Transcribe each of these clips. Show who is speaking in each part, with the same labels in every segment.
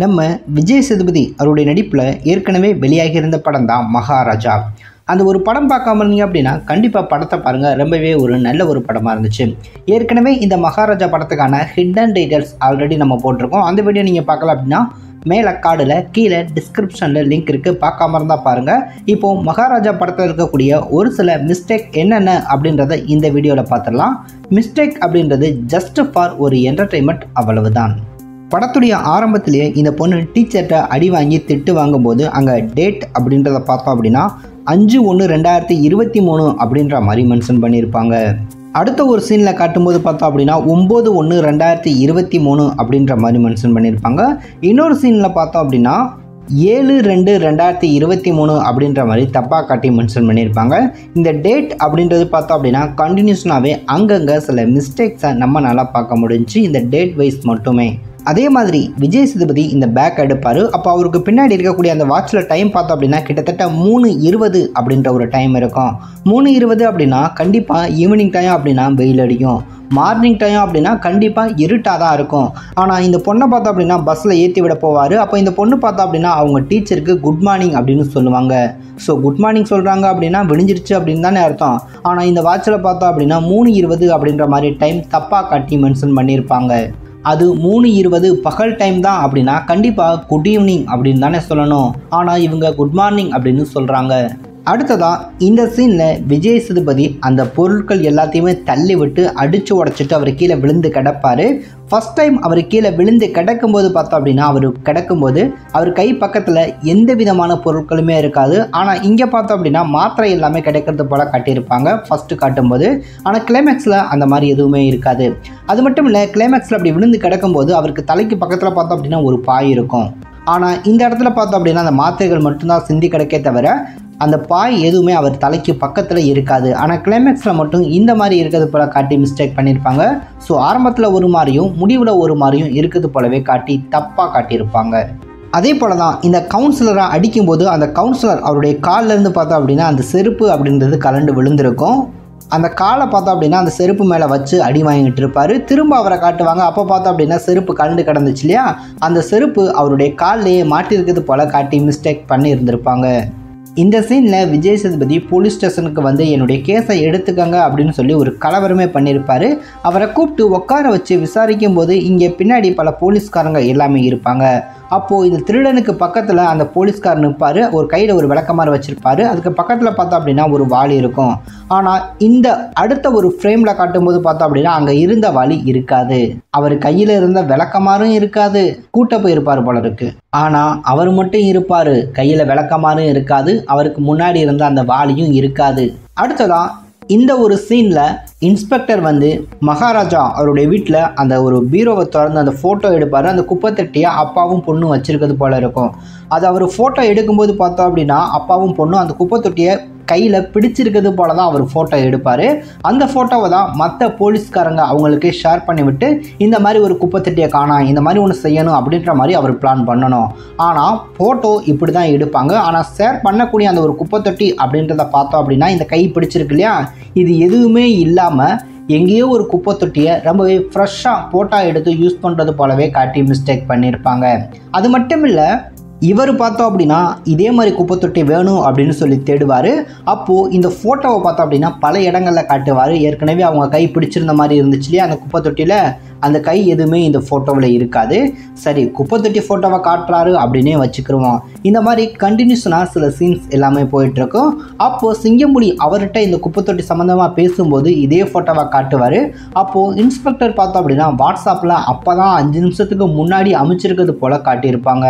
Speaker 1: நம்ம விஜய் சேதுபதி அவருடைய நடிப்பில் ஏற்கனவே வெளியாகியிருந்த படம் தான் மகாராஜா. அந்த ஒரு படம் பார்க்காம இருந்தீங்க அப்படின்னா கண்டிப்பாக படத்தை பாருங்கள். ரொம்பவே ஒரு நல்ல ஒரு படமாக இருந்துச்சு. ஏற்கனவே இந்த மகாராஜா படத்துக்கான ஹிடன் டீட்டெயில்ஸ் ஆல்ரெடி நம்ம போட்டிருக்கோம். அந்த வீடியோ நீங்கள் பார்க்கலாம் அப்படின்னா மேலே கார்டில் கீழே டிஸ்கிரிப்ஷனில் லிங்க் இருக்குது, பார்க்காம இருந்தால் பாருங்கள். இப்போது மகாராஜா படத்தில் இருக்கக்கூடிய ஒரு சில மிஸ்டேக் என்னென்ன அப்படின்றத இந்த வீடியோவில் பார்த்துடலாம். மிஸ்டேக் அப்படின்றது ஜஸ்ட் ஃபார் ஒரு என்டர்டெயின்மெண்ட், அவ்வளவுதான். படத்துடைய ஆரம்பத்திலேயே இந்த பொண்ணு டீச்சர்கிட்ட அடி வாங்கி திட்டு வாங்கும்போது அங்கே டேட் அப்படின்றத பார்த்தோம் அப்படின்னா 5/1/2023 அப்படின்ற மாதிரி மென்ஷன் பண்ணியிருப்பாங்க. அடுத்த ஒரு சீனில் காட்டும்போது பார்த்தோம் அப்படின்னா 9/1/2023 அப்படின்ற மாதிரி மென்ஷன் பண்ணியிருப்பாங்க. இன்னொரு சீனில் பார்த்தோம் அப்படின்னா 7/2/2023 அப்படின்ற மாதிரி தப்பாக காட்டி மென்ஷன் பண்ணியிருப்பாங்க. இந்த டேட் அப்படின்றது பார்த்தோம் அப்படின்னா கண்டினியூஷனாகவே அங்கங்கே சில மிஸ்டேக்ஸை நம்மளால் பார்க்க முடிஞ்சிச்சு, இந்த டேட் வைஸ் மட்டுமே. அதே மாதிரி விஜய் சேதுபதி இந்த பேக் எடுப்பார். அப்போ அவருக்கு பின்னாடி இருக்கக்கூடிய அந்த வாட்சில் டைம் பார்த்தோம் அப்படின்னா கிட்டத்தட்ட 3:20 அப்படின்ற ஒரு டைம் இருக்கும். 3:20 அப்படின்னா கண்டிப்பாக ஈவினிங் டைம் அப்படின்னா வெயில் அடிக்கும், மார்னிங் டைம் அப்படின்னா கண்டிப்பாக இருட்டாக தான் இருக்கும். ஆனால் இந்த பொண்ணை பார்த்தோம் அப்படின்னா பஸ்ஸில் ஏற்றி விட போவார். அப்போ இந்த பொண்ணு பார்த்தோம் அப்படின்னா அவங்க டீச்சருக்கு குட் மார்னிங் அப்படின்னு சொல்லுவாங்க. ஸோ குட் மார்னிங் சொல்கிறாங்க அப்படின்னா விடிஞ்சிருச்சு அப்படின்னு தானே அர்த்தம். ஆனால் இந்த வாட்சில் பார்த்தோம் அப்படின்னா 3:20 அப்படின்ற மாதிரி டைம் தப்பாக காட்டி மென்ஷன் பண்ணியிருப்பாங்க. அது 3:20 பகல் டைம் தான் அப்படின்னா கண்டிப்பாக குட் ஈவினிங் அப்படின்னு தானே சொல்லணும். ஆனால் இவங்க குட் மார்னிங் அப்படின்னு சொல்கிறாங்க. அடுத்ததாக இந்த சீனில் விஜய் சேதுபதி அந்த பொருட்கள் எல்லாத்தையுமே தள்ளி விட்டு அடித்து உடச்சிட்டு அவர் கீழே விழுந்து கிடப்பார். ஃபஸ்ட் டைம் அவர் கீழே விழுந்து கிடக்கும்போது பார்த்தோம் அப்படின்னா அவர் கிடக்கும்போது அவர் கை பக்கத்தில் எந்த விதமான பொருட்களுமே இருக்காது. ஆனால் இங்கே பார்த்தோம் அப்படின்னா மாத்திரை எல்லாமே கிடைக்கிறது போல் காட்டியிருப்பாங்க ஃபஸ்ட்டு காட்டும்போது. ஆனால் கிளைமேக்ஸில் அந்த மாதிரி எதுவுமே இருக்காது. அது மட்டும் இல்லை, கிளைமேக்ஸில் அப்படி விழுந்து கிடக்கும்போது அவருக்கு தலைக்கு பக்கத்தில் பார்த்தோம் அப்படின்னா ஒரு பாய் இருக்கும். ஆனால் இந்த இடத்துல பார்த்தோம் அப்படின்னா அந்த மாத்திரைகள் மட்டும்தான் சிந்தி கிடைக்கே தவிர அந்த பாய் எதுவுமே அவர் தலைக்கு பக்கத்தில் இருக்காது. ஆனால் கிளைமேக்ஸில் மட்டும் இந்த மாதிரி இருக்கிறது போல் காட்டி மிஸ்டேக் பண்ணியிருப்பாங்க. ஸோ ஆரம்பத்தில் ஒரு மாதிரியும் முடிவில் ஒரு மாதிரியும் இருக்குது போலவே காட்டி தப்பாக காட்டியிருப்பாங்க. அதே போல் தான் இந்த கவுன்சிலரை அடிக்கும்போது அந்த கவுன்சிலர் அவருடைய காலிலேருந்து பார்த்தோம் அப்படின்னா அந்த செருப்பு அப்படின்றது கலண்டு விழுந்திருக்கும். அந்த காலை பார்த்தோம் அப்படின்னா அந்த செருப்பு மேலே வச்சு அடி வாங்கிட்டு இருப்பார். திரும்ப அவரை காட்டுவாங்க. அப்போ பார்த்தோம் அப்படின்னா செருப்பு கலண்டு கிடந்துச்சு இல்லையா, அந்த செருப்பு அவருடைய காலிலேயே மாட்டிருக்கிறது போல் காட்டி மிஸ்டேக் பண்ணி இருந்திருப்பாங்க. இந்த சீனில் விஜய் சேதுபதி போலீஸ் ஸ்டேஷனுக்கு வந்து என்னுடைய கேஸை எடுத்துக்கங்க அப்படின்னு சொல்லி ஒரு கலவரமே பண்ணியிருப்பார். அவரை கூப்பிட்டு உட்கார வச்சு விசாரிக்கும் போது இங்கே பின்னாடி பல போலீஸ்காரங்க எல்லாமே இருப்பாங்க. அப்போது இந்த திருடனுக்கு பக்கத்தில் அந்த போலீஸ்காரர் நிற்பார். ஒரு கையில் ஒரு விளக்கமாறு வச்சுருப்பார். அதுக்கு பக்கத்தில் பார்த்தோம் அப்படின்னா ஒரு வாளி இருக்கும். ஆனால் இந்த அடுத்த ஒரு ஃப்ரேமில் காட்டும்போது பார்த்தோம் அப்படின்னா அங்கே இருந்த வாளி இருக்காது, அவர் கையில் இருந்த விளக்கமாறும் இருக்காது, கூட்ட போயிருப்பார் போல இருக்கு. ஆனால் அவர் மட்டும் இருப்பார், கையில் விளக்கமாறும் இருக்காது, அவருக்கு முன்னாடி இருந்த அந்த வாளியும் இருக்காது. அடுத்ததான் இந்த ஒரு சீனில் இன்ஸ்பெக்டர் வந்து மகாராஜா அவருடைய வீட்டில் அந்த ஒரு பீரோவை திறந்து அந்த ஃபோட்டோ எடுப்பார். அந்த குப்பை தட்டியை அப்பாவும் பொண்ணும் வச்சுருக்கிறது போல் இருக்கும். அது அவர் ஃபோட்டோ எடுக்கும்போது பார்த்தோம் அப்படின்னா அப்பாவும் பொண்ணும் அந்த குப்பை தொட்டியை கையில் பிடிச்சிருக்கிறது போல தான் அவர் ஃபோட்டோ எடுப்பார். அந்த ஃபோட்டோவை தான் மற்ற போலீஸ்காரங்க அவங்களுக்கு ஷேர் பண்ணிவிட்டு இந்த மாதிரி ஒரு குப்பை தட்டியை காணோம், இந்த மாதிரி ஒன்று செய்யணும் அப்படின்ற மாதிரி அவர் பிளான் பண்ணணும். ஆனால் ஃபோட்டோ இப்படி தான் எடுப்பாங்க. ஆனால் ஷேர் பண்ணக்கூடிய அந்த ஒரு குப்பை தொட்டி அப்படின்றத பார்த்தோம் அப்படின்னா இந்த கை பிடிச்சிருக்கு இல்லையா, இது எதுவுமே இல்லாமல் எங்கேயோ ஒரு குப்பை தொட்டியை ரொம்பவே ஃப்ரெஷ்ஷாக ஃபோட்டோ எடுத்து யூஸ் பண்ணுறது போலவே காட்டி மிஸ்டேக் பண்ணியிருப்பாங்க. அது மட்டும் இல்லை, இவர் பார்த்தோம் அப்படின்னா இதே மாதிரி குப்பை தொட்டி வேணும் அப்படின்னு சொல்லி தேடுவார். அப்போது இந்த ஃபோட்டோவை பார்த்தோம் அப்படின்னா பல இடங்களில் காட்டுவார். ஏற்கனவே அவங்க கை பிடிச்சிருந்த மாதிரி இருந்துச்சு இல்லையா அந்த குப்பை தொட்டியில், அந்த கை எதுவுமே இந்த ஃபோட்டோவில் இருக்காது. சரி, குப்பை தொட்டி ஃபோட்டோவை காட்டுறாரு அப்படின்னே வச்சுக்கிருவோம். இந்த மாதிரி கண்டினியூஸனாக சில சீன்ஸ் எல்லாமே போயிட்டுருக்கும். அப்போது சிங்கம்புலி அவர்கிட்ட இந்த குப்பை தொட்டி சம்மந்தமாக பேசும்போது இதே ஃபோட்டோவை காட்டுவார். அப்போது இன்ஸ்பெக்டர் பார்த்தோம் அப்படின்னா வாட்ஸ்அப்பில் அப்போ தான் 5 நிமிஷத்துக்கு முன்னாடி அமைச்சிருக்கிறது போல் காட்டியிருப்பாங்க.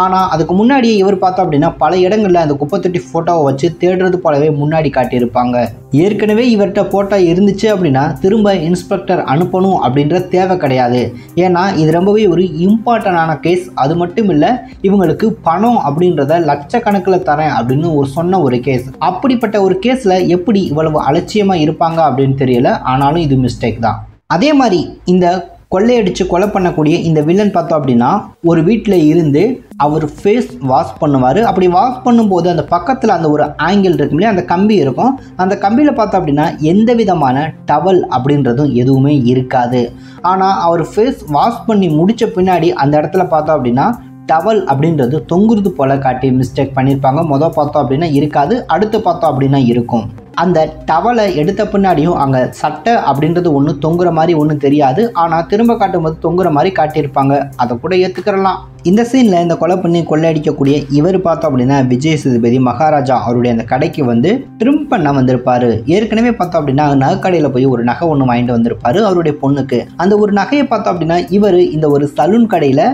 Speaker 1: ஆனால் அதுக்கு முன்னாடி இவர் பார்த்தோம் அப்படின்னா பல இடங்களில் அந்த குப்பை தொட்டி ஃபோட்டோவை வச்சு தேடுறது போலவே முன்னாடி காட்டியிருப்பாங்க. ஏற்கனவே இவர்கிட்ட ஃபோட்டோ இருந்துச்சு அப்படின்னா திரும்ப இன்ஸ்பெக்டர் அனுப்பணும் அப்படின்ற தேவை கிடையாது. ஏன்னா இது ரொம்பவே ஒரு இம்பார்ட்டண்டான கேஸ். அது மட்டும் இல்லை, இவங்களுக்கு பணம் அப்படின்றத லட்சக்கணக்கில் தரேன் அப்படின்னு சொன்ன ஒரு கேஸ். அப்படிப்பட்ட ஒரு கேஸில் எப்படி இவ்வளவு அலட்சியமாக இருப்பாங்க அப்படின்னு தெரியல. ஆனாலும் இது மிஸ்டேக் தான். அதே மாதிரி இந்த கொள்ளையடிச்சு கொலை பண்ணக்கூடிய இந்த வில்லன் பார்த்தோம் அப்படின்னா ஒரு வீட்டில் இருந்து அவர் ஃபேஸ் வாஷ் பண்ணுவார். அப்படி வாஷ் பண்ணும்போது அந்த பக்கத்தில் அந்த ஒரு ஆங்கிள் இருக்கும் இல்லையா, அந்த கம்பி இருக்கும். அந்த கம்பியில் பார்த்தோம் அப்படின்னா எந்த விதமான டவல் அப்படின்றதும் எதுவுமே இருக்காது. ஆனால் அவர் ஃபேஸ் வாஷ் பண்ணி முடித்த பின்னாடி அந்த இடத்துல பார்த்தோம் அப்படின்னா டவல் அப்படின்றது தொங்குறது போல காட்டி மிஸ்டேக் பண்ணியிருப்பாங்க. மொதல் பார்த்தோம் அப்படின்னா இருக்காது, அடுத்து பார்த்தோம் அப்படின்னா இருக்கும். அந்த டவலை எடுத்த பின்னாடியும் அங்கே சட்டை அப்படின்றது ஒன்று தொங்குற மாதிரி ஒன்றும் தெரியாது. ஆனால் திரும்ப காட்டும்போது தொங்குற மாதிரி காட்டியிருப்பாங்க. அதை கூட ஏற்றுக்கிறலாம். இந்த சீனில் இந்த கொலை பண்ணி கொள்ளையடிக்கக்கூடிய இவர் பார்த்தோம் அப்படின்னா விஜய் சேதுபதி மகாராஜா அவருடைய அந்த கடைக்கு வந்து ட்ரிம் பண்ண வந்திருப்பாரு. ஏற்கனவே பார்த்தோம் அப்படின்னா நகைக்கடையில் போய் ஒரு நகை ஒன்று வாங்கிட்டு வந்திருப்பாரு அவருடைய பொண்ணுக்கு. அந்த ஒரு நகையை பார்த்தோம் அப்படின்னா இவர் இந்த ஒரு சலூன் கடையில்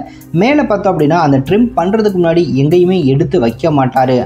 Speaker 1: மேலே பார்த்தோம் அப்படின்னா அந்த ட்ரிம் பண்ணுறதுக்கு முன்னாடி எங்கேயுமே எடுத்து வைக்க மாட்டார்.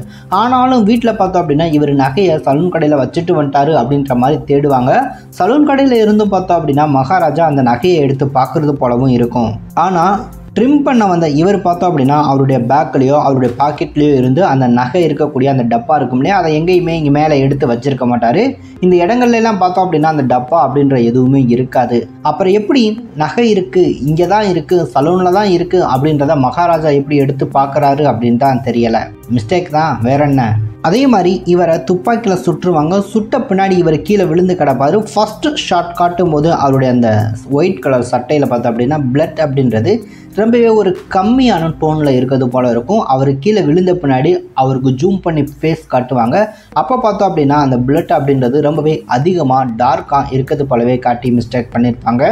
Speaker 1: ஆனாலும் வீட்டில் பார்த்தோம் அப்படின்னா இவர் நகையை சலூன் கடையில் வச்சுட்டு வந்துட்டாரு அப்படின்ற மாதிரி தேடுவாங்க. சலூன் கடையில் இருந்தும் பார்த்தோம் அப்படின்னா மகாராஜா அந்த நகையை எடுத்து பார்க்கறது போலவும் இருக்கும். ஆனால் ட்ரிம் பண்ண வந்த இவர் பார்த்தோம் அப்படின்னா அவருடைய பேக்லேயோ அவருடைய பாக்கெட்லேயோ இருந்து அந்த நகை இருக்கக்கூடிய அந்த டப்பா இருக்கும் இல்லையா, அதை எங்கேயுமே இங்கே மேலே எடுத்து வச்சிருக்க மாட்டார். இந்த இடங்கள்லாம் பார்த்தோம் அப்படின்னா அந்த டப்பா அப்படின்ற எதுவுமே இருக்காது. அப்புறம் எப்படி நகை இருக்குது, இங்கே தான் இருக்குது, சலூனில் தான் இருக்குது அப்படின்றத மகாராஜா எப்படி எடுத்து பார்க்குறாரு அப்படின்னு தான் தெரியலை. மிஸ்டேக் தான், வேற என்ன. அதே மாதிரி இவரை துப்பாக்கியில் சுற்றுவாங்க. சுட்ட பின்னாடி இவர் கீழே விழுந்து கிடப்பாரு. ஃபர்ஸ்ட் ஷாட் காட்டும் போது அவருடைய அந்த ஒயிட் கலர் சட்டையில் பார்த்தோம் அப்படின்னா பிளட் அப்படின்றது ரொம்பவே ஒரு கம்மியான டோனில் இருக்கிறது போல இருக்கும். அவர் கீழே விழுந்த பின்னாடி அவருக்கு ஜூம் பண்ணி ஃபேஸ் காட்டுவாங்க. அப்போ பார்த்தோம் அப்படின்னா அந்த பிளட் அப்படின்றது ரொம்பவே அதிகமாக டார்க்காக இருக்கிறது போலவே காட்டி மிஸ்டேக் பண்ணியிருப்பாங்க.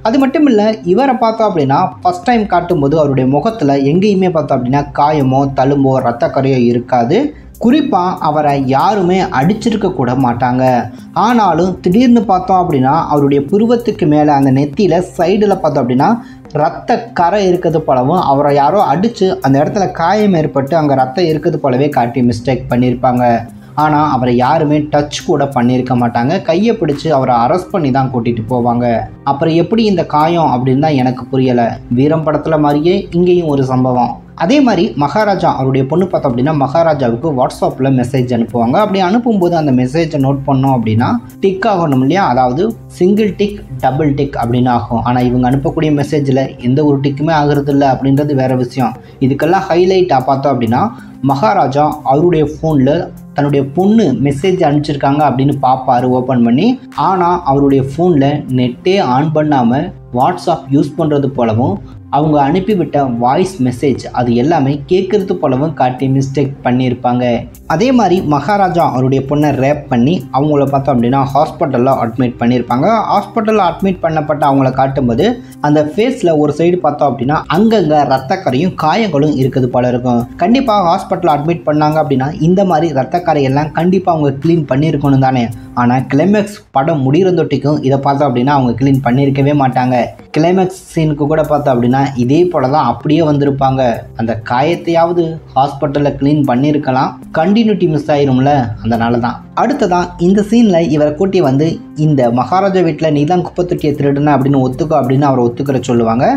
Speaker 1: அது மட்டும் இல்லை, இவரை பார்த்தோம் அப்படின்னா ஃபஸ்ட் டைம் காட்டும்போது அவருடைய முகத்தில் எங்கேயுமே பார்த்தோம் அப்படின்னா காயமோ தழும்போ ரத்தக்கரையோ இருக்காது. குறிப்பாக அவரை யாருமே அடிச்சிருக்க கூட மாட்டாங்க. ஆனாலும் திடீர்னு பார்த்தோம் அப்படின்னா அவருடைய புருவத்துக்கு மேலே அந்த நெத்தியில் சைடில் பார்த்தோம் அப்படின்னா ரத்த கரை இருக்கிறது போலவும் அவரை யாரோ அடித்து அந்த இடத்துல காயம் ஏற்பட்டு அங்கே ரத்தம் இருக்கிறது போலவே காட்டி மிஸ்டேக் பண்ணியிருப்பாங்க. ஆனால் அவரை யாருமே டச் கூட பண்ணியிருக்க மாட்டாங்க. கையை பிடிச்சி அவரை அரெஸ்ட் பண்ணி தான் கூட்டிகிட்டு போவாங்க. அப்புறம் எப்படி இந்த காயம் அப்படின்னு தான் எனக்கு புரியலை. வீரம் படத்தில் மாதிரியே இங்கேயும் ஒரு சம்பவம். அதே மாதிரி மகாராஜா அவருடைய பொண்ணு பார்த்தோம் அப்படின்னா மகாராஜாவுக்கு வாட்ஸ்அப்பில் மெசேஜ் அனுப்புவாங்க. அப்படி அனுப்பும்போது அந்த மெசேஜை நோட் பண்ணோம் அப்படின்னா டிக் ஆகணும் இல்லையா, அதாவது சிங்கிள் டிக் டபுள் டிக் அப்படின்னு ஆகும். ஆனால் இவங்க அனுப்பக்கூடிய மெசேஜில் எந்த ஒரு டிக்குமே ஆகிறது இல்லை அப்படின்றது வேறு விஷயம். இதுக்கெல்லாம் ஹைலைட்டாக பார்த்தோம் அப்படின்னா மகாராஜா அவருடைய ஃபோனில் தன்னுடைய பொண்ணு மெசேஜ் அனுப்பிச்சிருக்காங்க அப்படின்னு பார்ப்பாரு ஓப்பன் பண்ணி. ஆனால் அவருடைய ஃபோனில் நெட்டே ஆன் பண்ணாமல் வாட்ஸ்அப் யூஸ் பண்ணுறது போலவும் அவங்க அனுப்பிவிட்ட வாய்ஸ் மெசேஜ் அது எல்லாமே கேட்குறது போலவும் காட்டி மிஸ்டேக் பண்ணியிருப்பாங்க. அதே மாதிரி மகாராஜா அவருடைய பொண்ணை ரேப் பண்ணி அவங்கள பார்த்தோம் அப்படின்னா ஹாஸ்பிட்டலில் அட்மிட் பண்ணியிருப்பாங்க. ஹாஸ்பிட்டலில் அட்மிட் பண்ணப்பட்ட அவங்கள காட்டும்போது அந்த ஃபேஸில் ஒரு சைடு பார்த்தோம் அப்படின்னா அங்கங்கே ரத்தக்கரையும் காயங்களும் இருக்குது போல இருக்கும். கண்டிப்பாக ஹாஸ்பிட்டலில் அட்மிட் பண்ணாங்க அப்படின்னா இந்த மாதிரி ரத்தக்கரையெல்லாம் கண்டிப்பாக அவங்க க்ளீன் பண்ணியிருக்கணும் தானே. ஆனால் கிளைமேக்ஸ் படம் முடிகிறந்தொட்டிக்கும் இதை பார்த்தோம் அப்படின்னா அவங்க க்ளீன் பண்ணியிருக்கவே மாட்டாங்க. கிளைமேக்ஸ் சீனுக்கு கூட பார்த்தோம் அப்படின்னா இதே போல தான் அப்படியே வந்திருப்பாங்க. அந்த காயத்தையாவது ஹாஸ்பிட்டலில் க்ளீன் பண்ணியிருக்கலாம், கண்டினியூட்டி மிஸ் ஆயிரும்ல, அதனால தான். அடுத்ததான் இந்த சீனில் இவரை கூட்டி வந்து இந்த மகாராஜா வீட்டில் நீ தான் குப்பை தொட்டியை திருடுன அப்படின்னு ஒத்துக்கோ அப்படின்னு அவரை ஒத்துக்கிற சொல்லுவாங்க.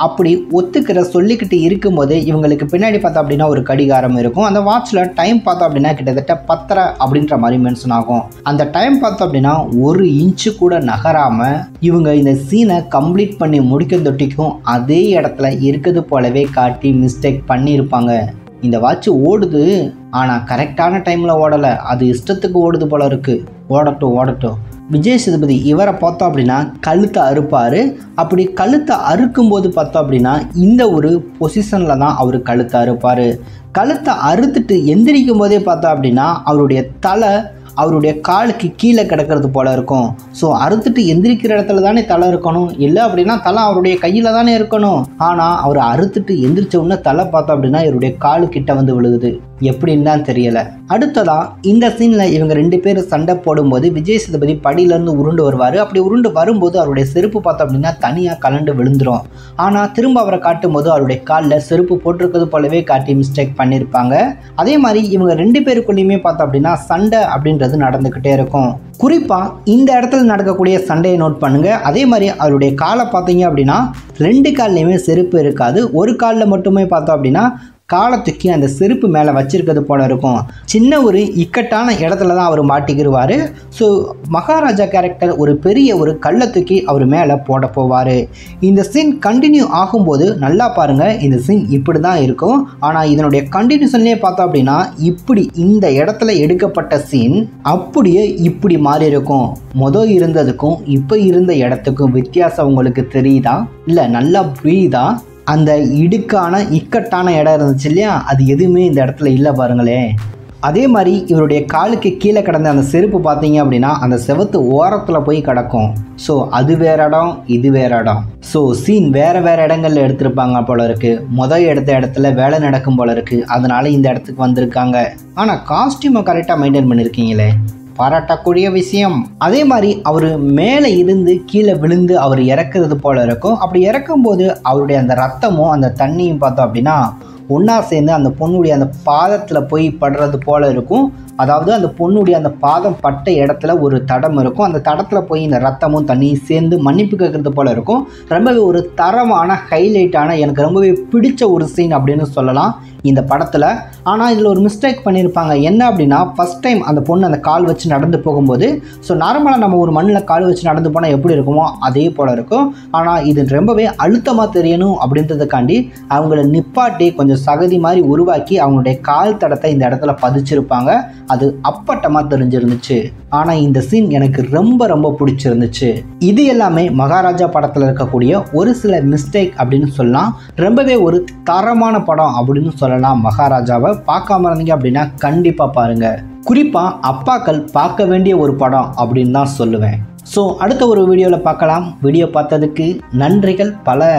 Speaker 1: அப்படி ஒத்துக்கிற சொல்லிக்கிட்டு இருக்கும்போது இவங்களுக்கு பின்னாடி பார்த்தோம் அப்படின்னா ஒரு கடிகாரம் இருக்கும். அந்த வாட்சில் டைம் பார்த்தோம் அப்படின்னா கிட்டத்தட்ட 10:30 அப்படின்ற மாதிரி மென்ஷன் ஆகும். அந்த டைம் பார்த்தோம் அப்படின்னா 1 இன்ச்சு கூட நகராமல் இவங்க இந்த சீனை கம்ப்ளீட் பண்ணி முடிக்க தொட்டிக்கும் அதே இடத்துல இருக்குது போலவே காட்டி மிஸ்டேக் பண்ணியிருப்பாங்க. இந்த வாட்ச் ஓடுது, ஆனால் கரெக்டான டைமில் ஓடலை, அது இஷ்டத்துக்கு ஓடுது போல இருக்குது. ஓடட்டும். விஜய் சேதுபதி இவரை பார்த்தோம் அப்படின்னா கழுத்தை அறுப்பார். அப்படி கழுத்தை அறுக்கும்போது பார்த்தோம் அப்படின்னா இந்த ஒரு பொசிஷனில் தான் அவர் கழுத்தை அறுப்பார். கழுத்தை அறுத்துட்டு எந்திரிக்கும் போதே பார்த்தோம் அப்படின்னா அவருடைய தலை அவருடைய காலுக்கு கீழே கிடக்கிறது போல இருக்கும். ஸோ அறுத்துட்டு எந்திரிக்கிற இடத்துல தானே தலை இருக்கணும், இல்லை அப்படின்னா தலை அவருடைய கையில் தானே இருக்கணும். ஆனால் அவர் அறுத்துட்டு எந்திரிச்ச உடனே தலை பார்த்தோம் அப்படின்னா இவருடைய காலு கிட்ட வந்து விழுகுது. எப்படின்னு தான் தெரியலை. அடுத்ததா இந்த சீனில் இவங்க 2 பேரும் சண்டை போடும்போது விஜய் சேதுபதி படியிலேருந்து உருண்டு வருவார். அப்படி உருண்டு வரும்போது அவருடைய செருப்பு பார்த்தோம் அப்படின்னா தனியாக கலண்டு விழுந்துடும். ஆனால் திரும்ப அவரை காட்டும் போது அவருடைய காலில் செருப்பு போட்டிருக்கிறது போலவே காட்டி மிஸ்டேக் பண்ணியிருப்பாங்க. அதே மாதிரி இவங்க 2 பேருக்குள்ளேயுமே பார்த்தோம் அப்படின்னா சண்டை அப்படின்றது நடந்துக்கிட்டே இருக்கும். குறிப்பாக இந்த இடத்துல நடக்கக்கூடிய சண்டையை நோட் பண்ணுங்கள். அதே மாதிரி அவருடைய காலை பார்த்தீங்க அப்படின்னா 2 கால்லையுமே செருப்பு இருக்காது. ஒரு காலில் மட்டுமே பார்த்தோம் அப்படின்னா காலை தூக்கி அந்த செருப்பு மேலே வச்சிருக்கிறது போல இருக்கும். சின்ன ஒரு இக்கட்டான இடத்துல தான் அவர் மாட்டிக்கிடுவார். ஸோ மகாராஜா கேரக்டர் ஒரு பெரிய ஒரு கல்லை தூக்கி அவர் மேலே போட போவார். இந்த சீன் கண்டினியூ ஆகும்போது நல்லா பாருங்கள், இந்த சீன் இப்படி தான் இருக்கும். ஆனால் இதனுடைய கண்டினியூஷன்லேயே பார்த்தோம் அப்படின்னா இப்படி இந்த இடத்துல எடுக்கப்பட்ட சீன் அப்படியே இப்படி மாறி இருக்கும். மொதல் இருந்ததுக்கும் இப்போ இருந்த இடத்துக்கும் வித்தியாசம் உங்களுக்கு தெரியுதா? இல்லை நல்லா புரியுதா? அந்த இக்கட்டான இடம் இருந்துச்சு இல்லையா, அது எதுவுமே இந்த இடத்துல இல்லை பாருங்களேன். அதே மாதிரி இவருடைய காலுக்கு கீழே கிடந்த அந்த செருப்பு பார்த்தீங்க அப்படின்னா அந்த செவத்து ஓரத்தில் போய் கிடக்கும். ஸோ அது வேற இடம், இது வேற இடம். ஸோ சீன் வேறு இடங்கள்ல எடுத்திருப்பாங்க போல இருக்கு. எடுத்த இடத்துல வேலை நடக்கும் போல இருக்கு. அதனால இந்த இடத்துக்கு வந்திருக்காங்க. ஆனால் காஸ்டியூமை கரெக்டாக மெயின்டைன் பண்ணியிருக்கீங்களே, பாராட்டக்கூடிய விஷயம். அதே மாதிரி அவர் மேலே இருந்து கீழே விழுந்து அவர் இறக்குறது போல இருக்கும். அப்படி இறக்கும்போது அவருடைய அந்த ரத்தமும் அந்த தண்ணியும் பார்த்தோம் அப்படின்னா ஒன்றா சேர்ந்து அந்த பொண்ணுடைய அந்த பாதத்தில் போய் படுறது போல இருக்கும். அதாவது அந்த பொண்ணுடைய அந்த பாதம் பட்ட இடத்துல ஒரு தடம் இருக்கும். அந்த தடத்தில் போய் இந்த ரத்தமும் தண்ணியும் சேர்ந்து மன்னிப்பு கேட்கறது போல இருக்கும். ரொம்பவே ஒரு தரமான ஹைலைட்டான எனக்கு ரொம்பவே பிடிச்ச ஒரு சீன் அப்படின்னு சொல்லலாம் இந்த படத்தில். ஆனால் இதில் ஒரு மிஸ்டேக் பண்ணியிருப்பாங்க. என்ன அப்படின்னா ஃபஸ்ட் டைம் அந்த பொண்ணு அந்த கால் வச்சு நடந்து போகும்போது, ஸோ நார்மலாக நம்ம ஒரு மண்ணில் கால் வச்சு நடந்து போனால் எப்படி இருக்குமோ அதே போல் இருக்கும். ஆனால் இது ரொம்பவே அழுத்தமாக தெரியணும் அப்படின்றதுக்காண்டி அவங்கள நிப்பாட்டி கொஞ்சம் சகதி மாதிரி உருவாக்கி அவங்களுடைய கால் தடத்தை இந்த இடத்துல பதிச்சிருப்பாங்க. அது அப்பட்டமாக தெரிஞ்சிருந்துச்சு. ஆனால் இந்த சீன் எனக்கு ரொம்ப பிடிச்சிருந்துச்சு. இது எல்லாமே மகாராஜா படத்தில் இருக்கக்கூடிய ஒரு சில மிஸ்டேக் அப்படின்னு சொல்லலாம். ரொம்பவே ஒரு தரமான படம் அப்படின்னு சொல்லலாம். மகாராஜாவை பார்க்காம இருந்தீங்க அப்படின்னா கண்டிப்பாக பாருங்கள். குறிப்பாக அப்பாக்கள் பார்க்க வேண்டிய ஒரு படம் அப்படின்னு தான் சொல்லுவேன். ஸோ அடுத்த ஒரு வீடியோவில் பார்க்கலாம். வீடியோ பார்த்ததுக்கு நன்றிகள் பல.